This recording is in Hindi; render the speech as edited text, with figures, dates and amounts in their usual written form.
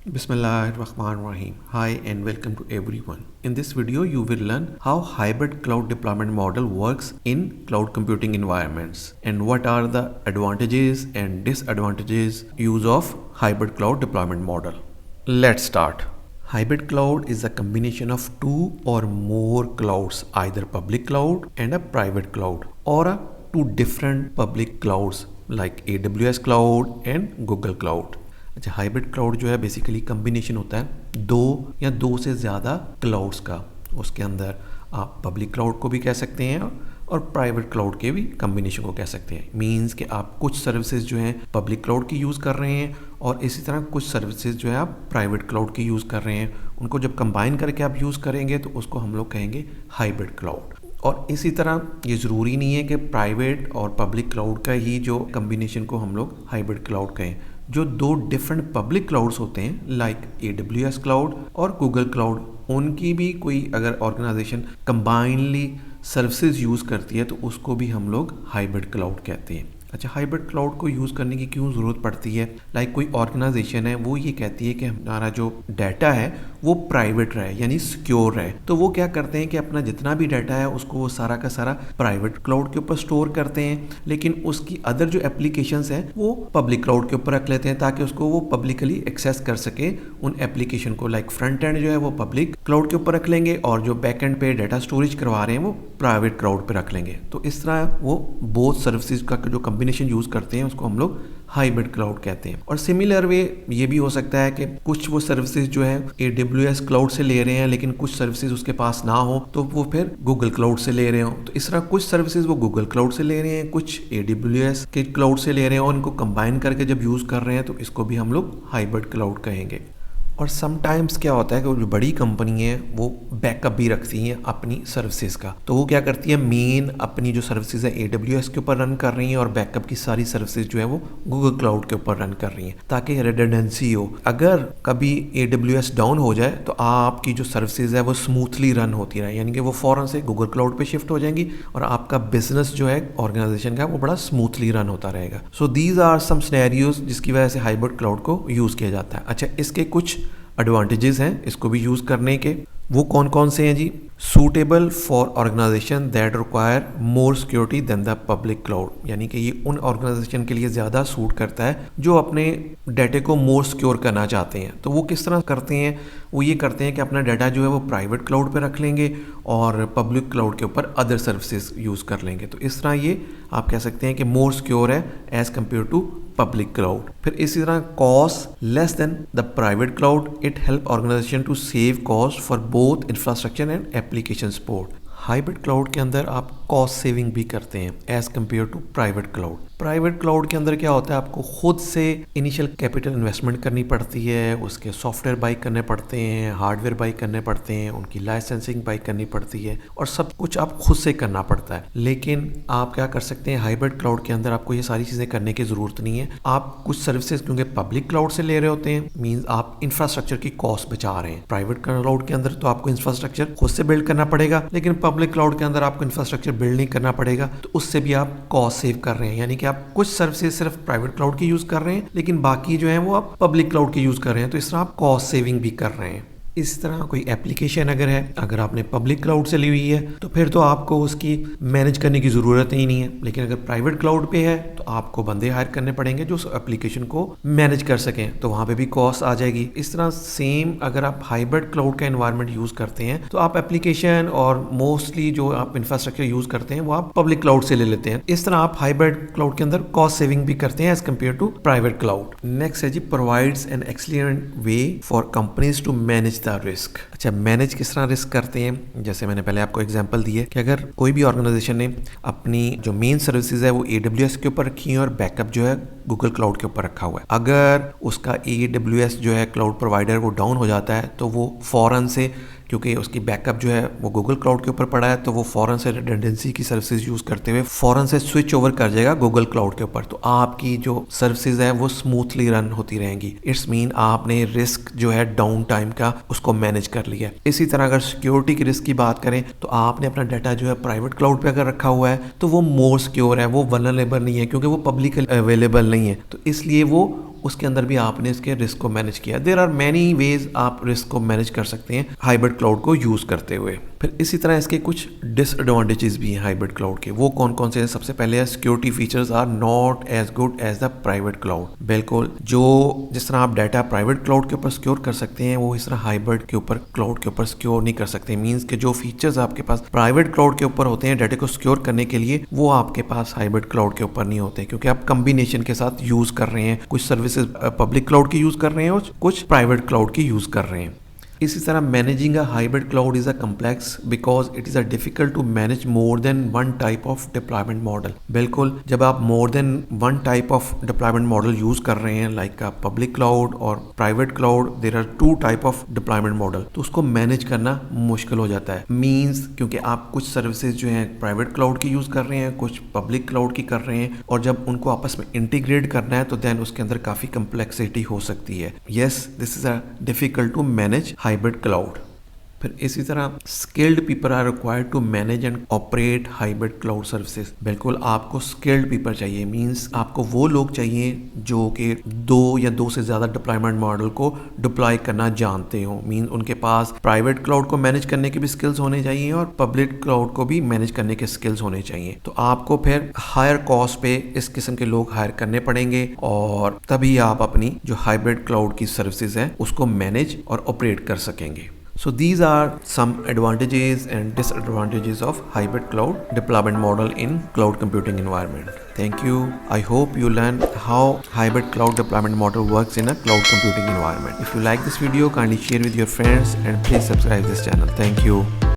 Bismillahirrahmanirrahim. Hi and welcome to everyone. In this video, you will learn how hybrid cloud deployment model works in cloud computing environments and what are the advantages and disadvantages use of hybrid cloud deployment model. Let's start. Hybrid cloud is a combination of two or more clouds, either public cloud and a private cloud, or two different public clouds like AWS cloud and Google cloud. अच्छा, हाइब्रिड क्लाउड जो है बेसिकली कम्बिनेशन होता है दो या दो से ज़्यादा क्लाउड्स का। उसके अंदर आप पब्लिक क्लाउड को भी कह सकते हैं और प्राइवेट क्लाउड के भी कम्बिनेशन को कह सकते हैं। मींस कि आप कुछ सर्विसेज जो हैं पब्लिक क्लाउड की यूज़ कर रहे हैं और इसी तरह कुछ सर्विसेज जो है आप प्राइवेट क्लाउड की यूज़ कर रहे हैं। उनको जब कंबाइन करके आप यूज़ करेंगे तो उसको हम लोग कहेंगे हाइब्रिड क्लाउड। और इसी तरह ये ज़रूरी नहीं है कि प्राइवेट और पब्लिक क्लाउड का ही जो कम्बिनेशन को हम लोग हाइब्रिड क्लाउड कहें। जो दो डिफरेंट पब्लिक क्लाउड्स होते हैं लाइक AWS क्लाउड और गूगल क्लाउड, उनकी भी कोई अगर ऑर्गेनाइजेशन कंबाइनली सर्विसेज यूज़ करती है तो उसको भी हम लोग हाइब्रिड क्लाउड कहते हैं। अच्छा, हाइब्रिड क्लाउड को यूज़ करने की क्यों ज़रूरत पड़ती है? लाइक कोई ऑर्गेनाइजेशन है वो ये कहती है कि हमारा जो डाटा है वो प्राइवेट रहे यानी सिक्योर रहे, तो वो क्या करते हैं कि अपना जितना भी डाटा है उसको वो सारा का सारा प्राइवेट क्लाउड के ऊपर स्टोर करते हैं, लेकिन उसकी अदर जो एप्लीकेशंस हैं वो पब्लिक क्लाउड के ऊपर रख लेते हैं ताकि उसको वो पब्लिकली एक्सेस कर सके उन एप्लीकेशन को। लाइक फ्रंट एंड जो है वो पब्लिक क्लाउड के ऊपर रख लेंगे और जो बैक एंड पे डाटा स्टोरेज करवा रहे हैं वो प्राइवेट क्लाउड पे रख लेंगे। तो इस तरह वो बोथ सर्विसेज का जो कम्बिनेशन यूज़ करते हैं उसको हम लोग हाइब्रिड क्लाउड कहते हैं। और सिमिलर वे ये भी हो सकता है कि कुछ वो सर्विसेज जो है AWS क्लाउड से ले रहे हैं लेकिन कुछ सर्विसेज उसके पास ना हो तो वो फिर गूगल क्लाउड से ले रहे हो। तो इस तरह कुछ सर्विसेज वो गूगल क्लाउड से ले रहे हैं, कुछ AWS के क्लाउड से ले रहे हैं और इनको कंबाइन करके जब यूज़ कर रहे हैं तो इसको भी हम लोग हाइब्रिड क्लाउड कहेंगे। और समटाइम्स क्या होता है कि जो बड़ी कंपनी है वो बैकअप भी रखती हैं अपनी सर्विसेज का, तो वो क्या करती है मेन अपनी जो सर्विसेज है AWS के ऊपर रन कर रही हैं और बैकअप की सारी सर्विसेज जो है वो गूगल क्लाउड के ऊपर रन कर रही हैं ताकि रिडंडेंसी हो। अगर कभी AWS डाउन हो जाए तो आपकी जो सर्विसेज है वो स्मूथली रन होती रहे, यानी कि वो फ़ौरन से गूगल क्लाउड पे शिफ्ट हो जाएंगी और आपका बिजनेस जो है ऑर्गेनाइजेशन का वो बड़ा स्मूथली रन होता रहेगा। So these are some scenarios जिसकी वजह से हाइब्रिड क्लाउड को यूज़ किया जाता है। अच्छा, इसके कुछ एडवांटेजेस हैं इसको भी यूज़ करने के। वो कौन कौन से हैं जी? Suitable for organisation that require more security than the public cloud, यानी कि ये उन ऑर्गेनाइजेशन के लिए ज़्यादा सूट करता है जो अपने डाटे को मोर सिक्योर करना चाहते हैं। तो वो किस तरह करते हैं? वो ये करते हैं कि अपना डाटा जो है वो प्राइवेट क्लाउड पे रख लेंगे और पब्लिक क्लाउड के ऊपर अदर सर्विसेज यूज़ कर लेंगे। तो इस तरह ये आप कह सकते हैं कि मोर सिक्योर है as compare to public cloud. फिर इसी तरह cost less than the private cloud, it help organization to save cost for both infrastructure and application support. Hybrid cloud के अंदर आप कॉस्ट सेविंग भी करते हैं as compare to private cloud. Private cloud के अंदर क्या होता है, आपको खुद से इनिशियल कैपिटल इन्वेस्टमेंट करनी पड़ती है, उसके सॉफ्टवेयर बाई करने पड़ते हैं, हार्डवेयर बाई करने पड़ते हैं, उनकी लाइसेंसिंग बाई करनी पड़ती है और सब कुछ आप खुद से करना पड़ता है। लेकिन आप क्या कर सकते हैं, हाइब्रिड क्लाउड के अंदर आपको ये सारी चीज़ें करने की ज़रूरत नहीं है। आप कुछ सर्विसेज क्योंकि पब्लिक क्लाउड से ले रहे होते हैं, मीन्स आप इंफ्रास्ट्रक्चर की कॉस्ट बचा रहे हैं। प्राइवेट क्लाउड के अंदर तो आपको इंफ्रास्ट्रक्चर खुद से बिल्ड करना पड़ेगा, लेकिन पब्लिक क्लाउड के अंदर आपको इंफ्रास्ट्रक्चर बिल्ड नहीं करना पड़ेगा, तो उससे भी आप कॉस्ट सेव कर रहे हैं। यानी कि आप कुछ सर्विसेज सिर्फ प्राइवेट क्लाउड की यूज कर रहे हैं लेकिन बाकी जो है वो आप पब्लिक क्लाउड की यूज कर रहे हैं, तो इस तरह आप कॉस्ट सेविंग भी कर रहे हैं। इस तरह कोई एप्लीकेशन अगर है, अगर आपने पब्लिक क्लाउड से ली हुई है तो फिर तो आपको उसकी मैनेज करने की ज़रूरत ही नहीं है, लेकिन अगर प्राइवेट क्लाउड पे है तो आपको बंदे हायर करने पड़ेंगे जो उस एप्लीकेशन को मैनेज कर सकें, तो वहाँ पे भी कॉस्ट आ जाएगी। इस तरह सेम अगर आप हाइब्रिड क्लाउड का एनवायरनमेंट यूज़ करते हैं तो आप एप्लीकेशन और मोस्टली जो आप इंफ्रास्ट्रक्चर यूज़ करते हैं वो आप पब्लिक क्लाउड से ले लेते हैं। इस तरह आप हाइब्रिड क्लाउड के अंदर कॉस्ट सेविंग भी करते हैं as compare to private cloud. Next है जी, provides an excellent way for companies to manage risk. अच्छा, मैनेज किस तरह रिस्क करते हैं? जैसे मैंने पहले आपको एग्जांपल दी है कि अगर कोई भी ऑर्गेनाइजेशन ने अपनी जो मेन सर्विसेज है वो AWS के ऊपर रखी है और बैकअप जो है गूगल क्लाउड के ऊपर रखा हुआ है, अगर उसका AWS जो है क्लाउड प्रोवाइडर वो डाउन हो जाता है तो वो फौरन से, क्योंकि उसकी बैकअप जो है वो गूगल क्लाउड के ऊपर पड़ा है, तो वो फौरन से रिडंडेंसी की सर्विसेज यूज़ करते हुए फौरन से स्विच ओवर कर जाएगा गूगल क्लाउड के ऊपर, तो आपकी जो सर्विसेज है वो स्मूथली रन होती रहेंगी। इट्स मीन आपने रिस्क जो है डाउन टाइम का उसको मैनेज कर लिया। इसी तरह अगर सिक्योरिटी की रिस्क की बात करें तो आपने अपना डाटा जो है प्राइवेट क्लाउड पे अगर रखा हुआ है तो वो मोर सिक्योर है, वो वल्नरेबल नहीं है क्योंकि वो पब्लिक अवेलेबल नहीं है, तो इसलिए वो उसके अंदर भी आपने इसके रिस्क को मैनेज किया। देयर आर मैनी वेज आप रिस्क को मैनेज कर सकते हैं हाइब्रिड क्लाउड को यूज करते हुए। फिर इसी तरह इसके कुछ डिसएडवांटेजेस भी हैं हाइब्रिड क्लाउड के। वो कौन कौन से हैं? सबसे पहले है security features are not as good as the private cloud. बिल्कुल, जो जिस तरह आप डाटा प्राइवेट क्लाउड के ऊपर सिक्योर कर सकते हैं वो इस तरह हाइब्रिड के ऊपर क्लाउड के ऊपर सिक्योर नहीं कर सकते। मींस के जो फीचर्स आपके पास प्राइवेट क्लाउड के ऊपर होते हैं डाटा को सिक्योर करने के लिए, वो आपके पास हाइब्रिड क्लाउड के ऊपर नहीं होते, क्योंकि आप कॉम्बिनेशन के साथ यूज कर रहे हैं। कुछ सर्विसेज पब्लिक क्लाउड की यूज कर रहे हैं और कुछ प्राइवेट क्लाउड की यूज कर रहे हैं। इसी तरह managing a hybrid cloud is a complex because it is a difficult to manage more than one type of deployment model. बिल्कुल, जब आप more than one type of deployment model use कर रहे हैं लाइक पब्लिक क्लाउड और private cloud, there are two type of deployment model, तो उसको मैनेज करना मुश्किल हो जाता है। मींस क्योंकि आप कुछ सर्विसेज जो हैं प्राइवेट क्लाउड की यूज कर रहे हैं, कुछ पब्लिक क्लाउड की कर रहे हैं, और जब उनको आपस में इंटीग्रेट करना है तो देन उसके अंदर काफी कम्प्लेक्सिटी हो सकती है। Yes, this is a difficult to manage hybrid cloud. फिर इसी तरह skilled people are required to manage and operate hybrid cloud services. बिल्कुल, आपको स्किल्ड पीपल चाहिए। मींस आपको वो लोग चाहिए जो कि 2 या 2 से ज़्यादा डिप्लॉयमेंट मॉडल को डिप्लॉय करना जानते हो। मीन उनके पास प्राइवेट क्लाउड को मैनेज करने के भी स्किल्स होने चाहिए और पब्लिक क्लाउड को भी मैनेज करने के स्किल्स होने चाहिए। तो आपको फिर हायर कॉस्ट पे इस किस्म के लोग हायर करने पड़ेंगे और तभी आप अपनी जो हाइब्रिड क्लाउड की सर्विसेज हैं उसको मैनेज और ऑपरेट कर सकेंगे। So these are some advantages and disadvantages of hybrid cloud deployment model in cloud computing environment. Thank you. I hope you learned how hybrid cloud deployment model works in a cloud computing environment. If you like this video, kindly share with your friends and please subscribe this channel. Thank you.